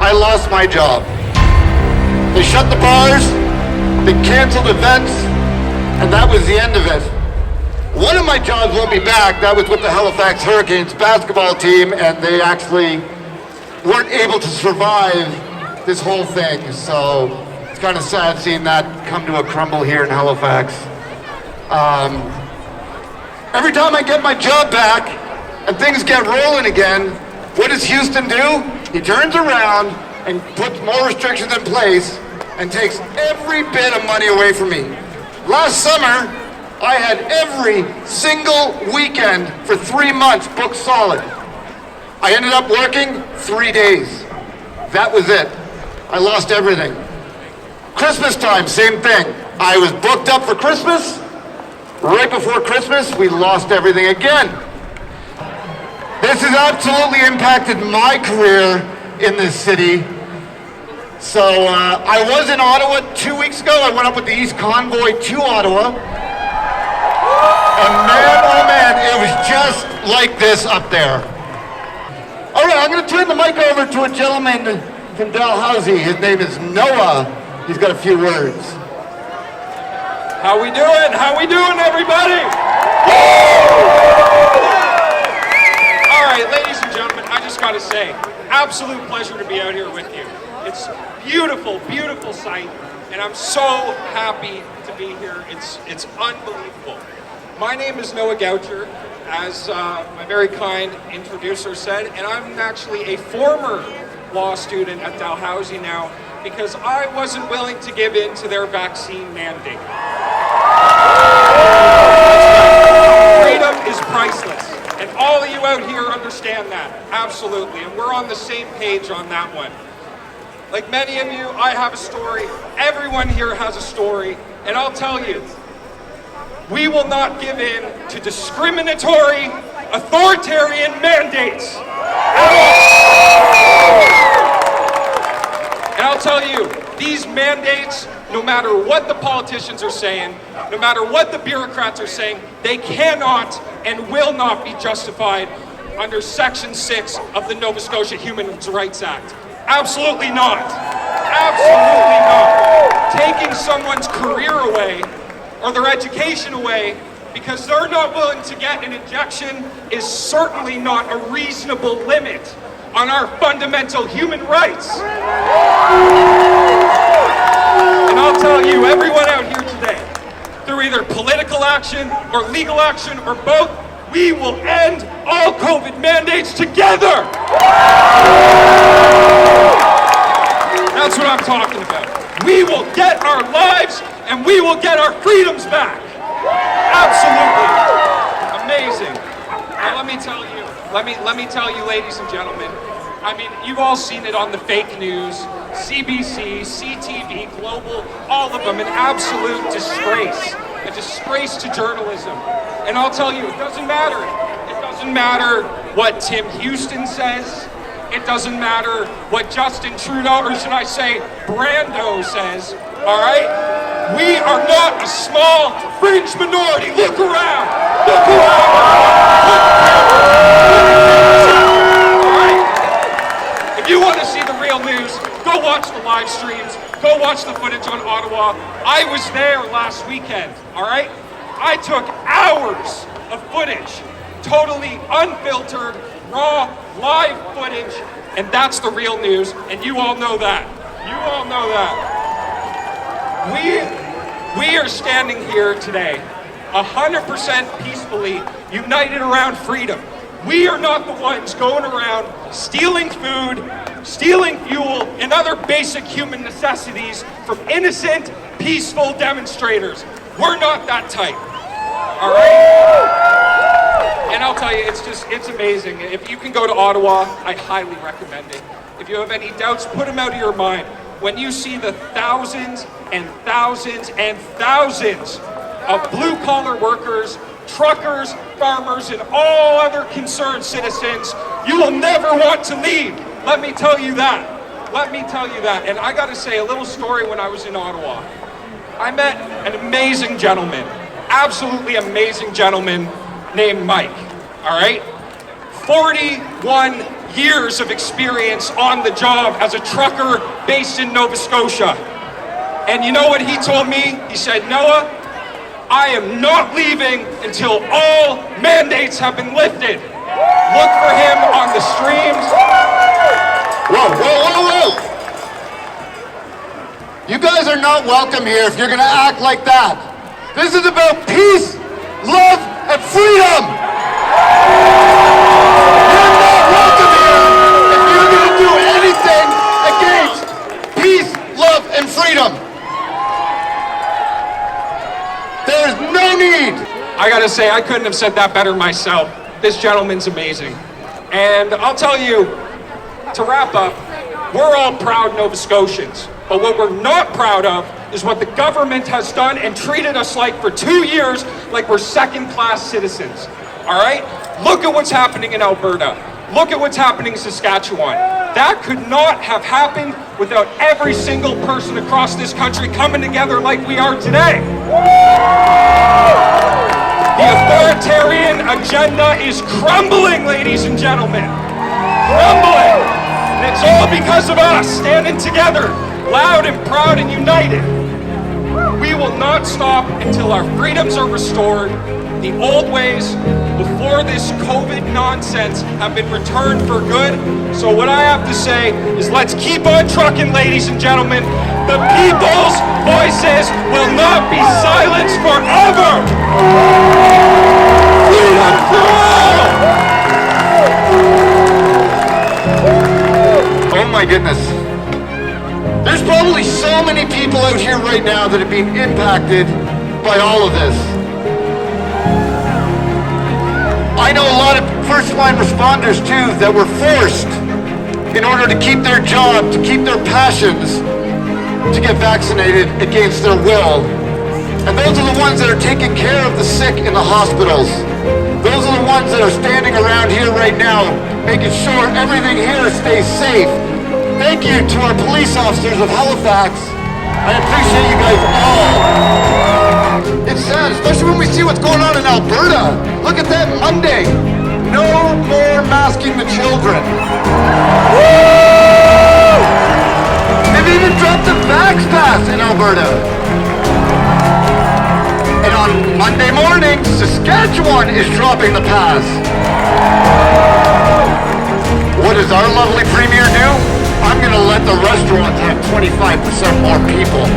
I lost my job. They shut the bars, they canceled events, and that was the end of it. One of my jobs won't be back. That was with the Halifax Hurricanes basketball team, and they actually weren't able to survive this whole thing. So it's kind of sad seeing that come to a crumble here in Halifax. Every time I get my job back and things get rolling again, what does Houston do? He turns around and puts more restrictions in place and takes every bit of money away from me. Last summer, I had every single weekend for 3 months booked solid. I ended up working 3 days. That was it. I lost everything. Christmas time, same thing. I was booked up for Christmas. Right before Christmas, we lost everything again. This has absolutely impacted my career in this city. So I was in Ottawa 2 weeks ago. I went up with the East Convoy to Ottawa. And man, oh man, it was just like this up there. All right, I'm going to turn the mic over to a gentleman from Dalhousie. His name is Noah. He's got a few words. How we doing? How we doing, everybody? All right, ladies and gentlemen, I just got to say, absolute pleasure to be out here with you. It's beautiful, beautiful sight, and I'm so happy to be here. It's unbelievable. My name is Noah Goucher, as my very kind introducer said, and I'm actually a former law student at Dalhousie now because I wasn't willing to give in to their vaccine mandate. Freedom is priceless, and all of you out here understand that, absolutely, and we're on the same page on that one. Like many of you, I have a story. Everyone here has a story, and I'll tell you, we will not give in to discriminatory, authoritarian mandates at all. And I'll tell you, these mandates, no matter what the politicians are saying, no matter what the bureaucrats are saying, they cannot and will not be justified under Section 6 of the Nova Scotia Human Rights Act. Absolutely not. Absolutely not. Taking someone's career away or their education away because they're not willing to get an injection is certainly not a reasonable limit on our fundamental human rights. And I'll tell you, everyone out here today, through either political action or legal action or both, we will end all COVID mandates together. That's what I'm talking about. We will get our lives and we will get our freedoms back. Absolutely. Amazing. Now let me tell you, ladies and gentlemen, I mean, you've all seen it on the fake news, CBC, CTV, Global, all of them, an absolute disgrace. A disgrace to journalism. And I'll tell you, it doesn't matter. It doesn't matter what Tim Houston says. It doesn't matter what Justin Trudeau, or should I say, Brando says, all right? We are not a small fringe minority. Look around. Look around. All right? If you want to see the real news, go watch the live streams. Go watch the footage on Ottawa. I was there last weekend, all right? I took hours of footage, totally unfiltered, raw, live footage, and that's the real news, and you all know that. You all know that. We are standing here today, 100% peacefully, united around freedom. We are not the ones going around stealing food, stealing fuel, and other basic human necessities from innocent, peaceful demonstrators. We're not that type, all right? And I'll tell you, it's amazing. If you can go to Ottawa, I highly recommend it. If you have any doubts, put them out of your mind. When you see the thousands and thousands and thousands of blue-collar workers, truckers, farmers, and all other concerned citizens, you will never want to leave. Let me tell you that. Let me tell you that. And I gotta say a little story when I was in Ottawa. I met an amazing gentleman, absolutely amazing gentleman named Mike, all right? 41 years of experience on the job as a trucker based in Nova Scotia. And you know what he told me? He said, Noah, I am not leaving until all mandates have been lifted. Look for him on the streams. Whoa, whoa, whoa, whoa! You guys are not welcome here if you're gonna act like that. This is about peace, love, and freedom! You're not welcome here if you're gonna do anything against peace, love, and freedom. There is no need. I gotta say, I couldn't have said that better myself. This gentleman's amazing. And I'll tell you, to wrap up, we're all proud Nova Scotians. But what we're not proud of is what the government has done and treated us like for 2 years, like we're second-class citizens. All right? Look at what's happening in Alberta. Look at what's happening in Saskatchewan. That could not have happened without every single person across this country coming together like we are today. The authoritarian agenda is crumbling, ladies and gentlemen. Crumbling. And it's all because of us standing together, loud and proud and united. We will not stop until our freedoms are restored. The old ways before this COVID nonsense have been returned for good. So what I have to say is let's keep on trucking, ladies and gentlemen. The people's voices will not be silenced forever. Freedom for all! Oh my goodness. There's probably so many people out here right now that have been impacted by all of this. I know a lot of first-line responders too that were forced in order to keep their job, to keep their passions, to get vaccinated against their will. And those are the ones that are taking care of the sick in the hospitals. Those are the ones that are standing around here right now, making sure everything here stays safe. Thank you to our police officers of Halifax. I appreciate you guys all. It's sad, especially when we see what's going on in Alberta. Look at that Monday. No more masking the children. Woo! They've even dropped the vax pass in Alberta. And on Monday morning, Saskatchewan is dropping the pass. What does our lovely premier do? I'm gonna let the restaurants have 25% more people.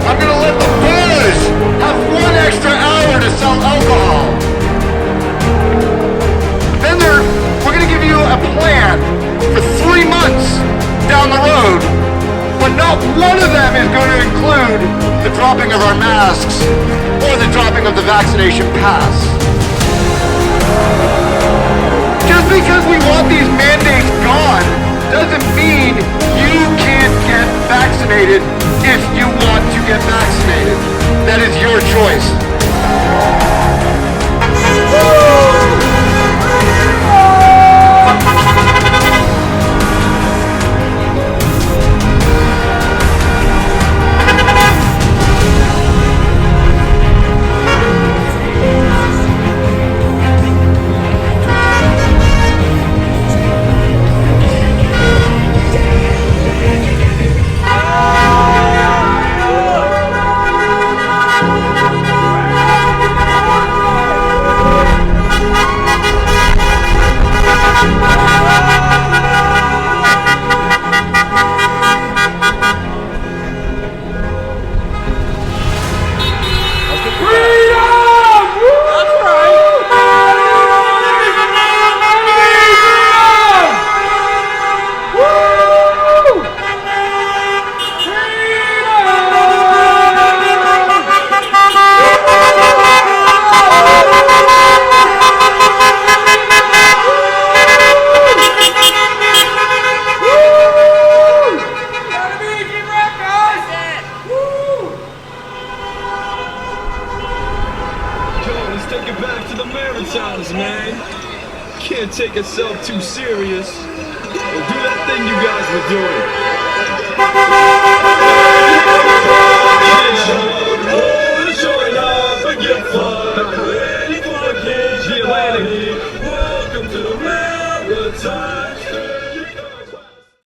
I'm gonna let the bars have 1 extra hour to sell alcohol. Then we're gonna give you a plan for 3 months down the road, but not one of them is going to include the dropping of our masks or the dropping of the vaccination pass. Just because we want these mandates gone doesn't mean you can't get vaccinated if you want to get vaccinated. That is your choice. Take yourself too serious. Well, do that thing you guys were doing. Showing up and get fun. Ready for the kids. Welcome to America. time.